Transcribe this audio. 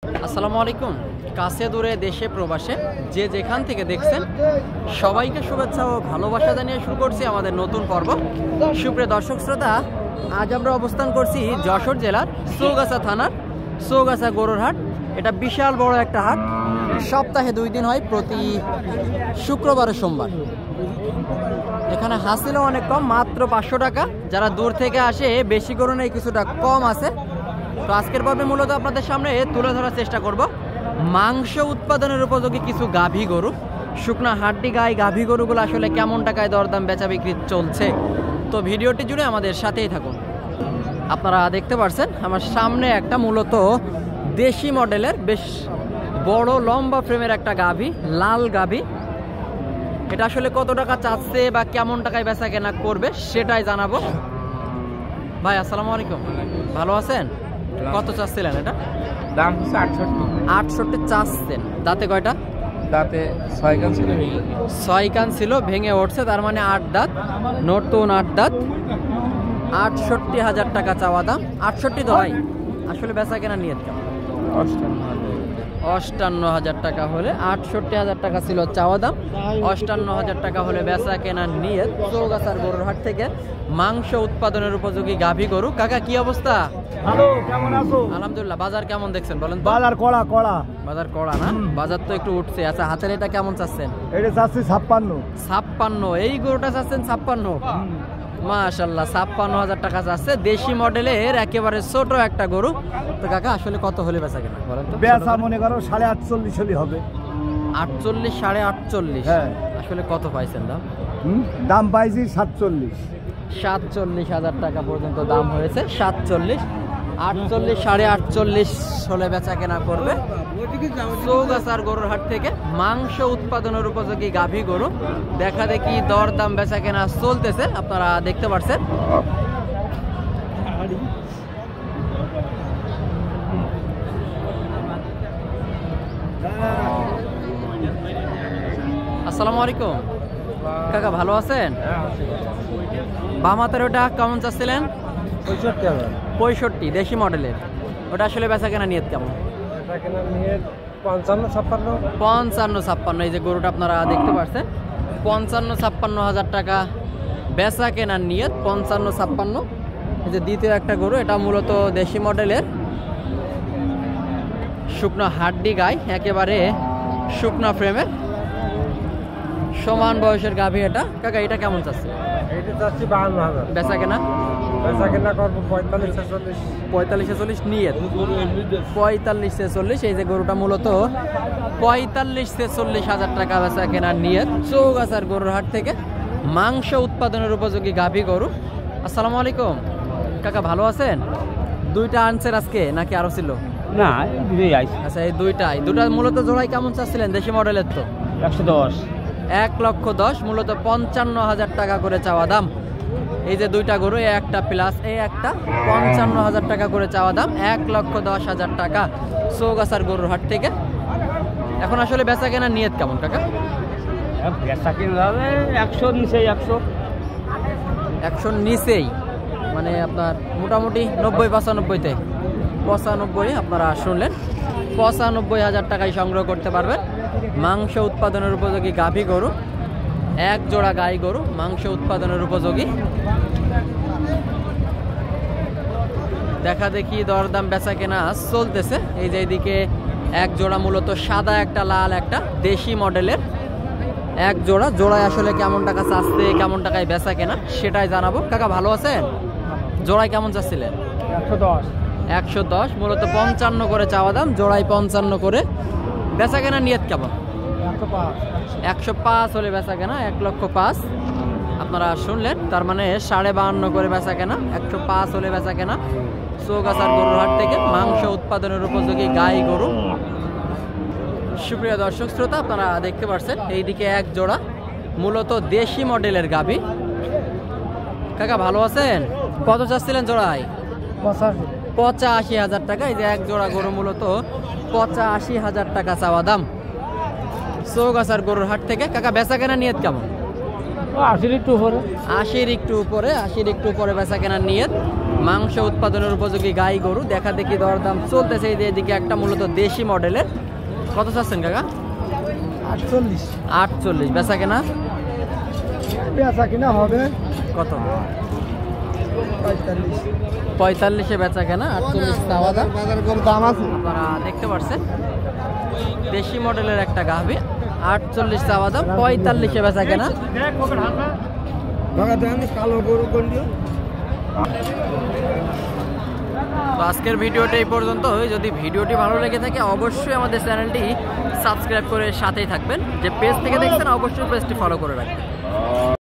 আসসালামু আলাইকুম। কাছে দূরে দেশে প্রবাসে যে যেখান থেকে দেখছেন সবাইকে শুভেচ্ছা ও ভালোবাসা জানিয়ে শুরু করছি আমাদের নতুন পর্ব। সুপ্রিয় দর্শক শ্রোতা, আজ আমরা অবস্থান করছি যশোর জেলার চৌগাছা থানার চৌগাছা গরুর হাট। এটা বিশাল বড় একটা হাট, সপ্তাহে 2 দিন হয়, প্রতি শুক্রবার ও সোমবার। এখানে হাসিলও অনেক কম, মাত্র 500 টাকা। যারা দূর থেকে আসে বেশি গরু নেই, কিছুটা কম আছে। তো আজকের পর্বে মূলত আপনাদের সামনে তুলে ধরার চেষ্টা করব মাংস উৎপাদনের উপযোগী কিছু গাভী গরু, শুকনা হাড্ডি গাই গাভী গরুগুলো আসলে কেমন টাকায় দরদাম বেচা বিক্রি চলছে। তো ভিডিওটি জুড়ে আমাদের সাথেই থাকুন। আপনারা দেখতে পাচ্ছেন আমার সামনে একটা মূলত দেশি মডেলের বেশ বড় লম্বা ফ্রেমের একটা গাভী, লাল গাভী। এটা আসলে কত টাকা চাচ্ছে বা কেমন টাকায় বেচা কেনা করবে সেটাই জানাবো। ভাই আসসালামু আলাইকুম, ভালো আছেন? কত চাচ্ছিলেন এটা? দাম হচ্ছে 68 চাচ্ছেন। দাঁতে কয়টা? দাঁতে 6 কান ছিল, 6 কান ছিল, ভেঙে উঠছে, তার মানে 8 দাঁত, নতুন 8 দাঁত। 68,000 টাকা চাওয়া দাম। 68 তো ভাই, আসলে বেচা কেনা নিয়ত কেমন? 58,000 টাকা হলে, 68,000 টাকা ছিল চাওয়া দাম, 58,000 টাকা হলে বেচা কেনার নিয়ত। চৌগাছার গরুর হাট থেকে মাংস উৎপাদনের উপযোগী গাভী গরু। কাকা কি অবস্থা? হ্যালো, কেমন আছো? আলহামদুলিল্লাহ। বাজার কেমন দেখছেন বলেন তো? বাজার কড়া কড়া। বাজার কড়া না? বাজার তো একটু উঠছে। আচ্ছা, হাতের এটা কেমন চাচ্ছেন? এটা চাচ্ছি 56। 56? এই গরুটা চাচ্ছেন 56? মাশাআল্লাহ, 56,000 টাকা চাচ্ছে। দেশি মডেলের একেবারে ছোট একটা গরু। তো কাকা আসলে কত হলে বেচা কেনা বলেন তো? বেচা মনে করো 48.5 হলে হবে। 48, 48.5? হ্যাঁ। আসলে কত পাইছেন দাম? দাম পাইছি 47। 47,000 টাকা পর্যন্ত দাম হয়েছে। 47, 48, 48.5 হলে বেচা কেনা করবে চৌগাছার গরুর হাট থেকে মাংস উৎপাদনের উপযোগী গাভী গরু। দেখা দেখি দর দাম বেচা কেনা চলতেছে, আপনারা দেখতে পাচ্ছেন। আসসালামু আলাইকুম কাকা, ভালো আছেন? বাম হাতের ওটা কেমন চাচ্ছিলেন? 65, দেশি মডেলের। ওটা আসলে বেচা কেনা নিয়ত কেমন? 55-56। এই যে গরুটা আপনারা দেখতে পাচ্ছেন, 55-56,000 টাকা বেচা কেনার নিয়ত। 55-56। এই যে দ্বিতীয় একটা গরু, এটা মূলত দেশি মডেলের শুকনো হাড্ডি গাই, একেবারে শুকনা ফ্রেমের, সমান বয়সের গাভী এটা। কাকা এটা কেমন চাচ্ছে? এটা চাচ্ছি 52,000। বেচা কেনা? বেচা কেনা করবো 45-46। 45-46 নিয়ত। 45-46। এই যে গরুটা মূলত 45-46,000 টাকা বেচা কেনার নিয়ত চৌগাছার গরুর হাট থেকে মাংস উৎপাদনের উপযোগী গাভী গরু। আসসালামু আলাইকুম কাকা, ভালো আছেন? দুইটা আনছেন আজকে নাকি আরো ছিল? না, দুটোই আইছে। আচ্ছা, এই দুইটা মূলত জোড়াই কেমন চাচ্ছিলেন? দেশি মডেলের তো 110। 1,10,000, মূলত 55,000 টাকা করে চাওয়া দাম। এই যে দুইটা গরু, এই একটা প্লাস এই একটা, 55,000 টাকা করে চাওয়া দাম। 1,10,000 টাকা চৌগাছার গরুর হাট থেকে। এখন আসলে বেচা কেনার নিয়ত কেমন কাকা? বেচা কিনা 100 নিচে, 100 নিচেই, মানে আপনার মোটামুটি 90-95-তে। 95 আপনারা শুনলেন, 95,000 টাকায় সংগ্রহ করতে পারবেন মাংস উৎপাদনের উপযোগী গাভী গরু। এক জোড়া গাই গরু, মাংস উৎপাদনের উপযোগী। দেখা দেখি দরদাম বেচা কেনা চলতেছে। এই যে এইদিকে এক জোড়া মূলত সাদা একটা, লাল একটা, দেশি মডেলের এক জোড়া। জোড়ায় আসলে কেমন টাকা চাচ্ছে, কেমন টাকায় বেচা কেনা সেটাই জানাবো। কাকা ভালো আছেন? জোড়ায় কেমন চাচ্ছিলেন? 110। 110, মূলত 55 করে চাওয়া দাম, জোড়ায় 55 করে। বেচা কেনা নিয়ত কেমন? 105 হলে বেচা কেনা। 1,05,000 আপনারা শুনলেন, তার মানে 52.5 করে বেচা কেনা। 105 হলে বেচা কেনা চৌগাছার গরুর হাট থেকে মাংস উৎপাদনের উপযোগী গাই গরু। সুপ্রিয় দর্শক শ্রোতা, আপনারা দেখতে পাচ্ছেন এইদিকে এক জোড়া মূলত দেশি মডেলের গাভী। কাকা ভালো আছেন? কত চাচ্ছিলেন জোড়ায়? 85,000 টাকা। এই যে এক জোড়া গরু মূলত 85,000 টাকা চাওয়া দাম চৌগাছার গরুর হাট থেকে। কাকা বেচা কেনা নিয়ত কেমন? 80 একটু উপরে। 80 একটু উপরে বেচা কেনার নিয়ত। মাংস উৎপাদনের উপযোগী গাই গরু দেখা দেখি দরদাম চলতেছে। এই যে এদিকে একটা মূলত দেশি মডেলের, কত চাচ্ছেন কাকা? 48। 48। বেচা কেনা বেচা কিনা হবে কত? 45। 45-এ বেচা কেনা, 48 চাওয়া দাম। বাজার কম দাম আছে। আপনারা দেখতে পাচ্ছেন দেশি মডেলের একটা গাভী, 48 চাওয়া দাম, 45-এ বেচা কেনা। কালো গরু কোনটি? তো আজকের ভিডিওটা এই পর্যন্ত। যদি ভিডিওটি ভালো লেগে থাকে অবশ্যই আমাদের চ্যানেলটি সাবস্ক্রাইব করে সাথেই থাকবেন। যে পেজ থেকে দেখছেন অবশ্যই পেজটি ফলো করে রাখবেন।